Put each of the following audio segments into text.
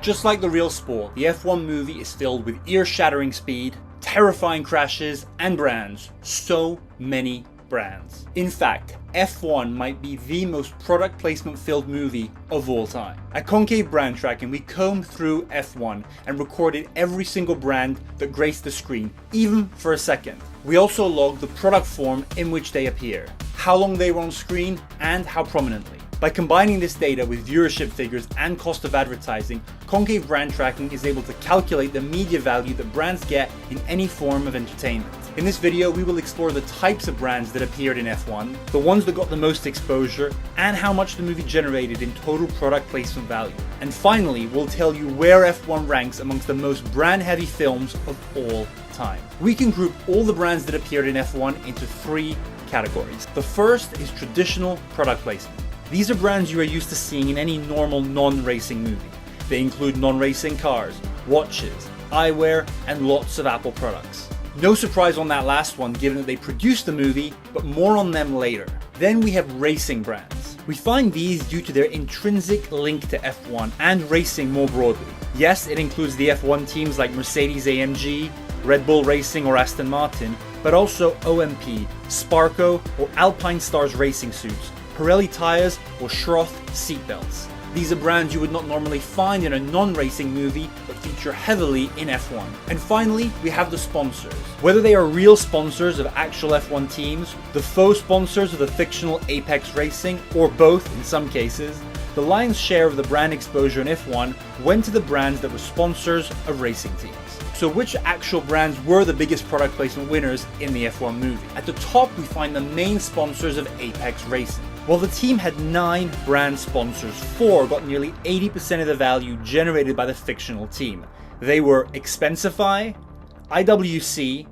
Just like the real sport, the F1 movie is filled with ear-shattering speed, terrifying crashes, and brands. So many brands. In fact, F1 might be the most product placement filled movie of all time. At Concave Brand Tracking, we combed through F1 and recorded every single brand that graced the screen, even for a second. We also logged the product form in which they appear, how long they were on screen, and how prominently. By combining this data with viewership figures and cost of advertising, Concave Brand Tracking is able to calculate the media value that brands get in any form of entertainment. In this video, we will explore the types of brands that appeared in F1, the ones that got the most exposure, and how much the movie generated in total product placement value. And finally, we'll tell you where F1 ranks amongst the most brand-heavy films of all time. We can group all the brands that appeared in F1 into 3 categories. The first is traditional product placement. These are brands you are used to seeing in any normal non-racing movie. They include non-racing cars, watches, eyewear, and lots of Apple products. No surprise on that last one given that they produced the movie, but more on them later. Then we have racing brands. We find these due to their intrinsic link to F1 and racing more broadly. Yes, it includes the F1 teams like Mercedes-AMG, Red Bull Racing or Aston Martin, but also OMP, Sparco or Alpine Stars racing suits, Pirelli tires or Schroth seatbelts. These are brands you would not normally find in a non-racing movie, but feature heavily in F1. And finally, we have the sponsors. Whether they are real sponsors of actual F1 teams, the faux sponsors of the fictional Apex Racing, or both in some cases, the lion's share of the brand exposure in F1 went to the brands that were sponsors of racing teams. So which actual brands were the biggest product placement winners in the F1 movie? At the top, we find the main sponsors of Apex Racing. While the team had 9 brand sponsors, 4 got nearly 80% of the value generated by the fictional team. They were Expensify, IWC,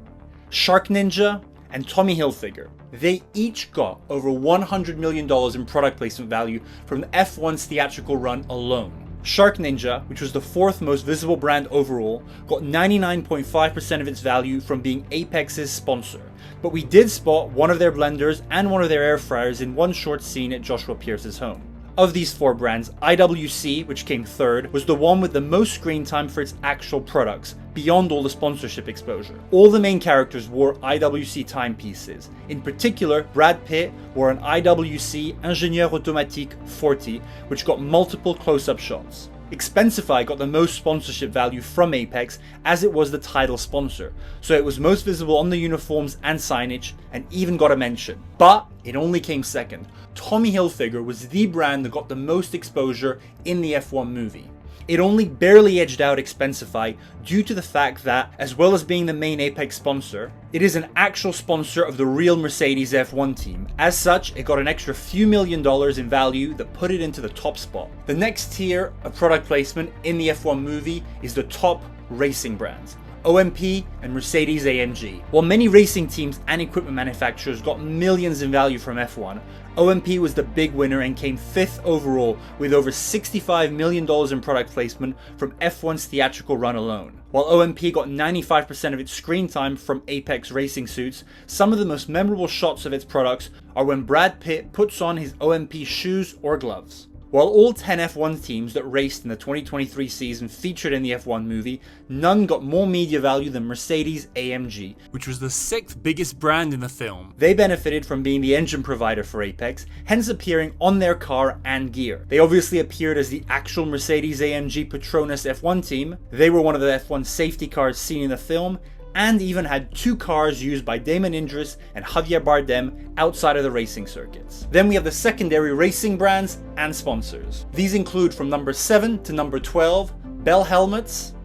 SharkNinja, and Tommy Hilfiger. They each got over $100 million in product placement value from the F1's theatrical run alone. SharkNinja, which was the 4th most visible brand overall, got 99.5% of its value from being Apex's sponsor. But we did spot one of their blenders and one of their air fryers in one short scene at Joshua Pierce's home. Of these 4 brands, IWC, which came 3rd, was the one with the most screen time for its actual products, beyond all the sponsorship exposure. All the main characters wore IWC timepieces. In particular, Brad Pitt wore an IWC Ingénieur Automatique 40, which got multiple close-up shots. Expensify got the most sponsorship value from Apex as it was the title sponsor, so it was most visible on the uniforms and signage and even got a mention. But it only came second. Tommy Hilfiger was the brand that got the most exposure in the F1 movie. It only barely edged out Expensify due to the fact that, as well as being the main Apex sponsor, it is an actual sponsor of the real Mercedes F1 team. As such, it got an extra few $1 million in value that put it into the top spot. The next tier of product placement in the F1 movie is the top racing brands, OMP and Mercedes-AMG. While many racing teams and equipment manufacturers got millions in value from F1, OMP was the big winner and came 5th overall with over $65 million in product placement from F1's theatrical run alone. While OMP got 95% of its screen time from Apex racing suits, some of the most memorable shots of its products are when Brad Pitt puts on his OMP shoes or gloves. While all 10 F1 teams that raced in the 2023 season featured in the F1 movie, none got more media value than Mercedes-AMG, which was the 6th biggest brand in the film. They benefited from being the engine provider for Apex, hence appearing on their car and gear. They obviously appeared as the actual Mercedes-AMG Petronas F1 team. They were one of the F1 safety cars seen in the film, and even had 2 cars used by Damon Idris and Javier Bardem outside of the racing circuits. Then we have the secondary racing brands and sponsors. These include from number 7 to number 12, Bell Helmets,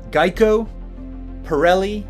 Geico, Pirelli,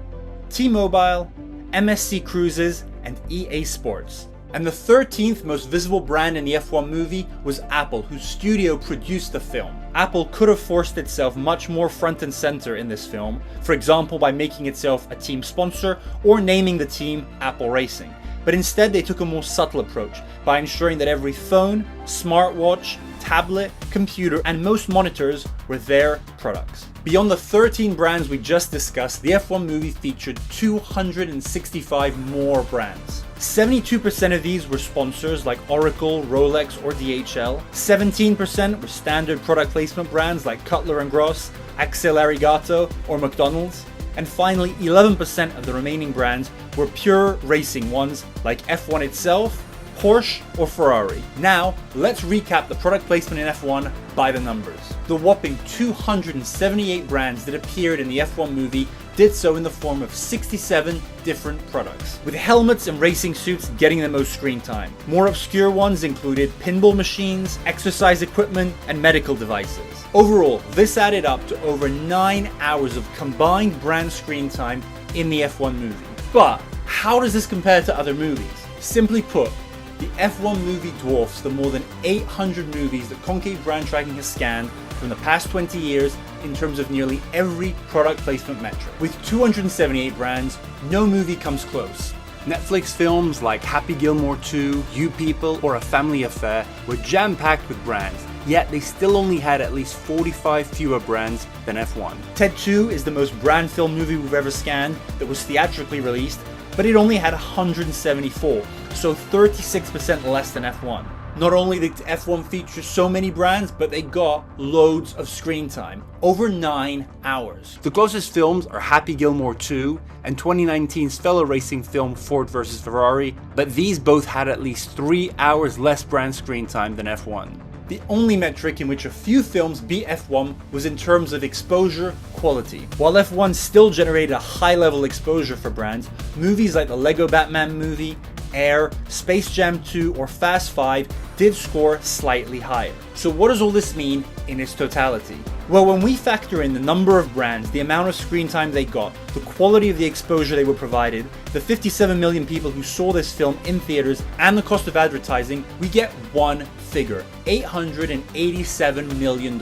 T-Mobile, MSC Cruises, and EA Sports. And the 13th most visible brand in the F1 movie was Apple, whose studio produced the film. Apple could have forced itself much more front and center in this film, for example by making itself a team sponsor or naming the team Apple Racing. But instead they took a more subtle approach by ensuring that every phone, smartwatch, tablet, computer, and most monitors were their products. Beyond the 13 brands we just discussed, the F1 movie featured 265 more brands. 72% of these were sponsors like Oracle, Rolex, or DHL. 17% were standard product placement brands like Cutler & Gross, Axel Arigato, or McDonald's. And finally, 11% of the remaining brands were pure racing ones like F1 itself, Porsche, or Ferrari. Now, let's recap the product placement in F1 by the numbers. The whopping 278 brands that appeared in the F1 movie did so in the form of 67 different products, with helmets and racing suits getting the most screen time. More obscure ones included pinball machines, exercise equipment, and medical devices. Overall, this added up to over 9 hours of combined brand screen time in the F1 movie. But how does this compare to other movies? Simply put, the F1 movie dwarfs the more than 800 movies that Concave Brand Tracking has scanned from the past 20 years in terms of nearly every product placement metric. With 278 brands, no movie comes close. Netflix films like Happy Gilmore 2, You People, or A Family Affair were jam-packed with brands, yet they still only had at least 45 fewer brands than F1. Ted 2 is the most brand-filled movie we've ever scanned that was theatrically released, but it only had 174, so 36% less than F1. Not only did F1 feature so many brands, but they got loads of screen time, over 9 hours. The closest films are Happy Gilmore 2 and 2019's fellow racing film Ford vs Ferrari, but these both had at least 3 hours less brand screen time than F1. The only metric in which a few films beat F1 was in terms of exposure quality. While F1 still generated a high-level exposure for brands, movies like the Lego Batman movie, Air, Space Jam 2, or Fast 5 did score slightly higher. So what does all this mean in its totality? Well, when we factor in the number of brands, the amount of screen time they got, the quality of the exposure they were provided, the 57 million people who saw this film in theaters, and the cost of advertising, we get one figure: $887 million.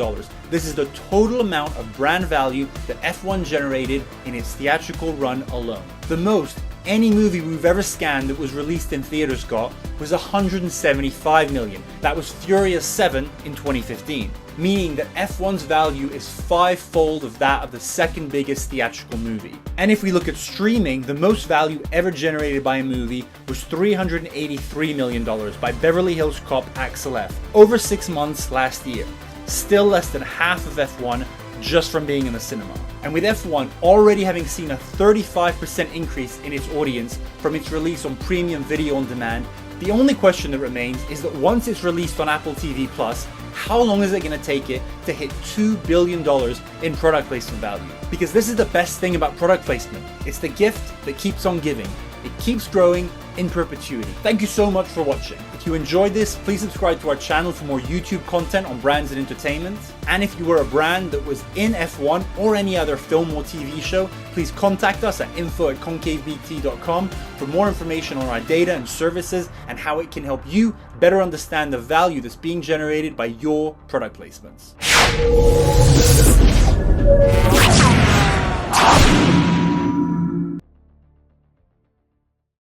This is the total amount of brand value that F1 generated in its theatrical run alone. The most any movie we've ever scanned that was released in theaters got was $175 million. That was Furious 7 in 2015. Meaning that F1's value is 5-fold of that of the second biggest theatrical movie. And if we look at streaming, the most value ever generated by a movie was $383 million by Beverly Hills Cop Axel F over 6 months last year. Still less than half of F1 just from being in the cinema. And with F1 already having seen a 35% increase in its audience from its release on premium video on demand, the only question that remains is that once it's released on Apple TV+, how long is it going to take it to hit $2 billion in product placement value? Because this is the best thing about product placement. It's the gift that keeps on giving. It keeps growing in perpetuity. Thank you so much for watching. If you enjoyed this, please subscribe to our channel for more YouTube content on brands and entertainment. And if you were a brand that was in F1 or any other film or TV show, please contact us at info@concavebt.com for more information on our data and services and how it can help you better understand the value that's being generated by your product placements.